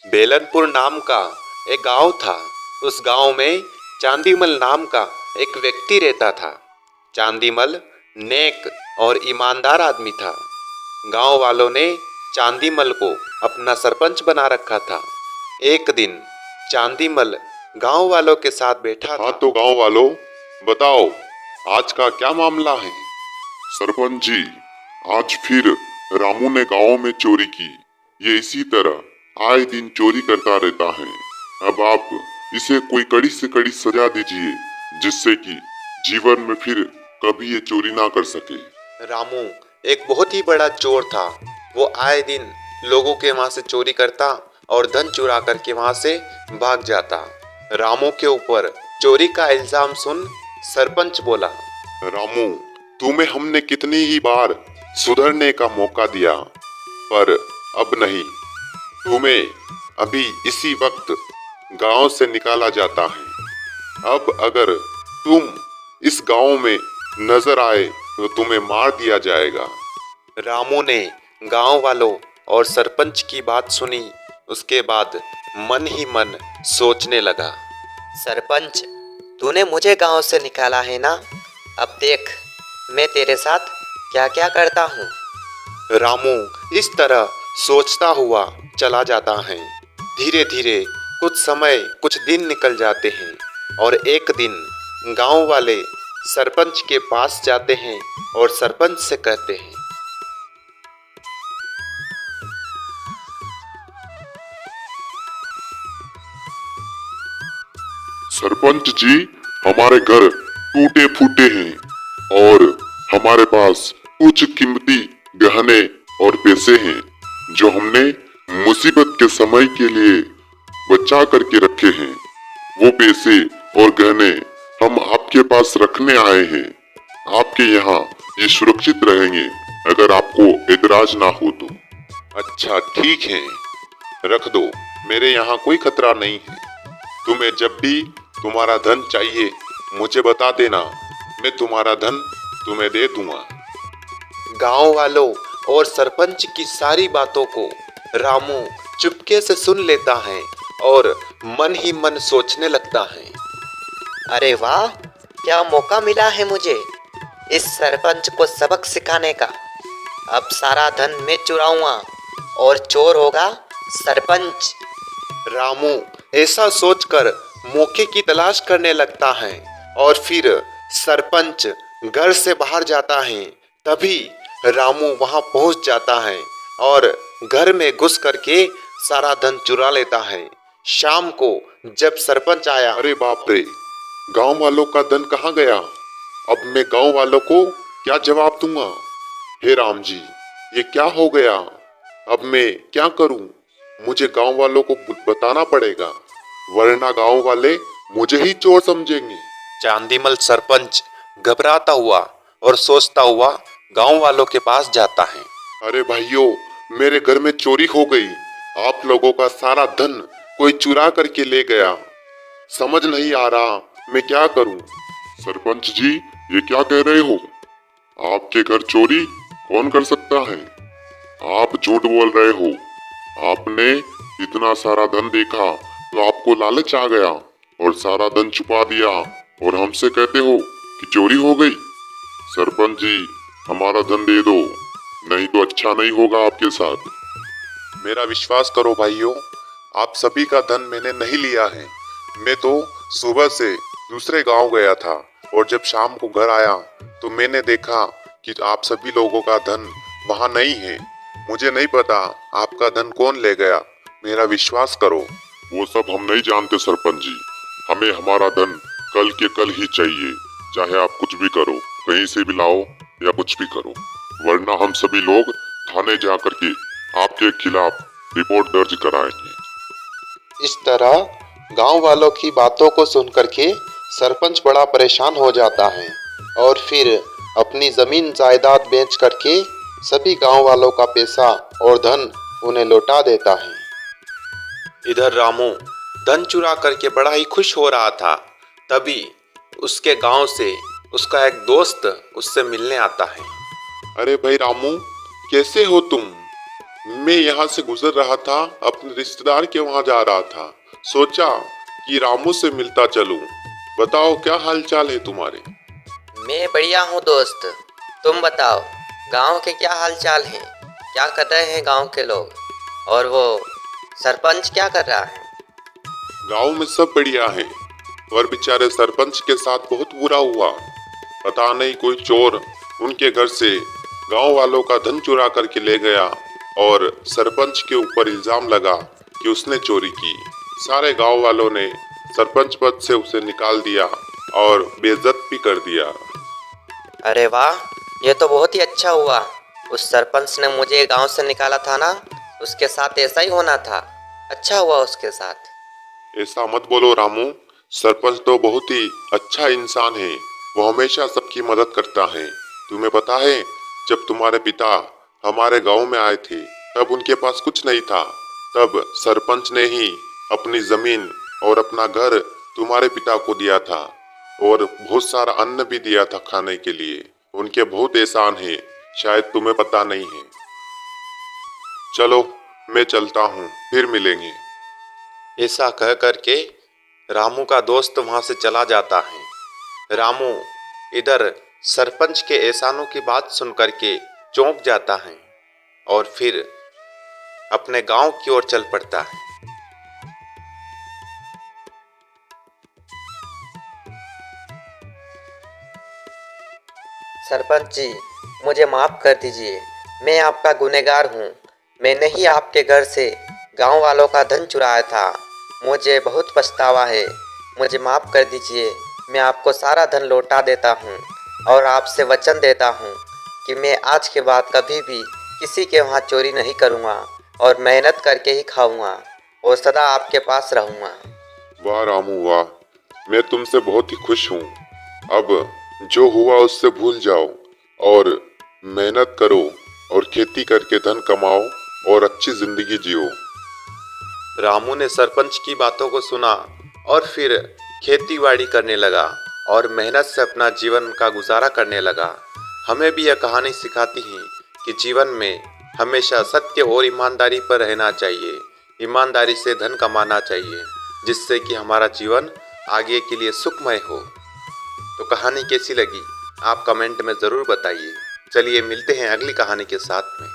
बेलनपुर नाम का एक गांव था। उस गांव में चांदीमल नाम का एक व्यक्ति रहता था। चांदीमल नेक और ईमानदार आदमी था। गांव वालों ने चांदीमल को अपना सरपंच बना रखा था। एक दिन चांदीमल गांव वालों के साथ बैठा था। हाँ तो गांव वालों, बताओ आज का क्या मामला है। सरपंच जी, आज फिर रामू ने गांव में चोरी की। ये इसी तरह आए दिन चोरी करता रहता है। अब आप इसे कोई कड़ी से कड़ी सजा दीजिए, जिससे कि जीवन में फिर कभी ये चोरी ना कर सके। रामू एक बहुत ही बड़ा चोर था। वो आए दिन लोगों के वहां से चोरी करता और धन चुरा करके वहां से भाग जाता। रामू के ऊपर चोरी का इल्जाम सुन सरपंच बोला, रामू, तुम्हें हमने कितनी ही बार सुधरने का मौका दिया, पर अब नहीं। तुम्हें अभी इसी वक्त गांव से निकाला जाता है। अब अगर तुम इस गांव में नजर आए तो तुम्हें मार दिया जाएगा। रामू ने गांव वालों और सरपंच की बात सुनी। उसके बाद मन ही मन सोचने लगा, सरपंच, तूने मुझे गांव से निकाला है ना? अब देख मैं तेरे साथ क्या क्या करता हूँ। रामू इस तरह सोचता हुआ चला जाता है। धीरे धीरे कुछ दिन निकल जाते हैं और एक दिन गांव वाले सरपंच के पास जाते हैं और सरपंच से कहते हैं, सरपंच जी, हमारे घर टूटे फूटे हैं और हमारे पास कुछ कीमती गहने और पैसे हैं जो हमने मुसीबत के समय के लिए बचा करके रखे हैं। वो पैसे और गहने हम आपके पास रखने आए हैं। आपके यहाँ ये सुरक्षित रहेंगे अगर आपको एतराज ना हो तो। अच्छा ठीक है, रख दो, मेरे यहाँ कोई खतरा नहीं है। तुम्हें जब भी तुम्हारा धन चाहिए मुझे बता देना, मैं तुम्हारा धन तुम्हें दे दूंगा। गांव वालों और सरपंच की सारी बातों को रामू चुपके से सुन लेता है और मन ही मन सोचने लगता है, अरे वाह, क्या मौका मिला है मुझे इस सरपंच को सबक सिखाने का। अब सारा धन मैं चुराऊंगा और चोर होगा सरपंच। रामू ऐसा सोचकर मौके की तलाश करने लगता है और फिर सरपंच घर से बाहर जाता है। तभी रामू वहां पहुंच जाता है और घर में घुस करके सारा धन चुरा लेता है। शाम को जब सरपंच आया, अरे बाप रे, गांव वालों का धन कहाँ गया? अब मैं गांव वालों को क्या जवाब दूंगा? हे राम जी, ये क्या हो गया? अब मैं क्या करूं? मुझे गांव वालों को बताना पड़ेगा, वरना गांव वाले मुझे ही चोर समझेंगे। चांदीमल सरपंच घबराता हुआ और सोचता हुआ गांव वालों के पास जाता है। अरे भाइयों, मेरे घर में चोरी हो गई। आप लोगों का सारा धन कोई चुरा करके ले गया। समझ नहीं आ रहा मैं क्या करूं। सरपंच जी, ये क्या कह रहे हो? आपके घर चोरी कौन कर सकता है? आप झूठ बोल रहे हो। आपने इतना सारा धन देखा तो आपको लालच आ गया और सारा धन छुपा दिया और हमसे कहते हो कि चोरी हो गई। सरपंच जी, हमारा धन दे दो, नहीं तो अच्छा नहीं होगा आपके साथ। मेरा विश्वास करो भाइयों, आप सभी का धन मैंने नहीं लिया है। मैं तो सुबह से दूसरे गांव गया था और जब शाम को घर आया तो मैंने देखा कि आप सभी लोगों का धन वहां नहीं है। मुझे नहीं पता आपका धन कौन ले गया, मेरा विश्वास करो। वो सब हम नहीं जानते सरपंच जी। हमें हमारा धन कल के कल ही चाहिए, चाहे आप कुछ भी करो, कहीं से भी लाओ या कुछ भी करो, वरना हम सभी लोग थाने जा करके आपके खिलाफ रिपोर्ट दर्ज कराएंगे। इस तरह गांव वालों की बातों को सुनकर के सरपंच बड़ा परेशान हो जाता है और फिर अपनी जमीन जायदाद बेच करके सभी गांव वालों का पैसा और धन उन्हें लौटा देता है। इधर रामू धन चुरा करके बड़ा ही खुश हो रहा था। तभी उसके गांव से उसका एक दोस्त उससे मिलने आता है। अरे भाई रामू, कैसे हो तुम? मैं यहाँ से गुजर रहा था, अपने रिश्तेदार के वहाँ जा रहा था। सोचा कि रामू से मिलता चलूं। बताओ क्या हाल चाल है तुम्हारे? मैं बढ़िया हूँ दोस्त। तुम बताओ, गांव के क्या हाल चाल हैं? क्या कर रहे हैं गांव के लोग? और वो सरपंच क्या कर रहा है? गांव में सब बढ़िया है, और बेचारे सरपंच के साथ बहुत बुरा हुआ। पता नहीं कोई चोर उनके घर से गांव वालों का धन चुरा करके ले गया, और सरपंच के ऊपर इल्जाम लगा कि उसने चोरी की। सारे गांव वालों ने सरपंच पद से उसे निकाल दिया और बेइज्जत भी कर दिया। अरे वाह, ये तो बहुत ही अच्छा हुआ। उस सरपंच ने मुझे गांव से निकाला था ना, उसके साथ ऐसा ही होना था। अच्छा हुआ उसके साथ। ऐसा मत बोलो रामू, सरपंच तो बहुत ही अच्छा इंसान है। वो हमेशा सबकी मदद करता है। तुम्हें पता है, जब तुम्हारे पिता हमारे गांव में आए थे तब उनके पास कुछ नहीं था। तब सरपंच ने ही अपनी जमीन और अपना घर तुम्हारे पिता को दिया था, और बहुत सारा अन्न भी दिया था खाने के लिए। उनके बहुत एहसान है, शायद तुम्हें पता नहीं है। चलो मैं चलता हूँ, फिर मिलेंगे। ऐसा कह करके रामू का दोस्त वहां से चला जाता है। रामू इधर सरपंच के एहसानों की बात सुन करके चौंक जाता है और फिर अपने गांव की ओर चल पड़ता है। सरपंच जी, मुझे माफ़ कर दीजिए। मैं आपका गुनहगार हूँ। मैंने ही आपके घर से गांव वालों का धन चुराया था। मुझे बहुत पछतावा है। मुझे माफ़ कर दीजिए। मैं आपको सारा धन लौटा देता हूँ और आपसे वचन देता हूँ कि मैं आज के बाद कभी भी किसी के वहाँ चोरी नहीं करूँगा और मेहनत करके ही खाऊँगा और सदा आपके पास रहूँगा। वाह रामू वाह, मैं तुमसे बहुत ही खुश हूँ। अब जो हुआ उससे भूल जाओ और मेहनत करो और खेती करके धन कमाओ और अच्छी जिंदगी जियो। रामू ने सरपंच की बातों को सुना और फिर खेती बाड़ी करने लगा और मेहनत से अपना जीवन का गुजारा करने लगा। हमें भी यह कहानी सिखाती है कि जीवन में हमेशा सत्य और ईमानदारी पर रहना चाहिए। ईमानदारी से धन कमाना चाहिए, जिससे कि हमारा जीवन आगे के लिए सुखमय हो। तो कहानी कैसी लगी आप कमेंट में ज़रूर बताइए। चलिए मिलते हैं अगली कहानी के साथ में।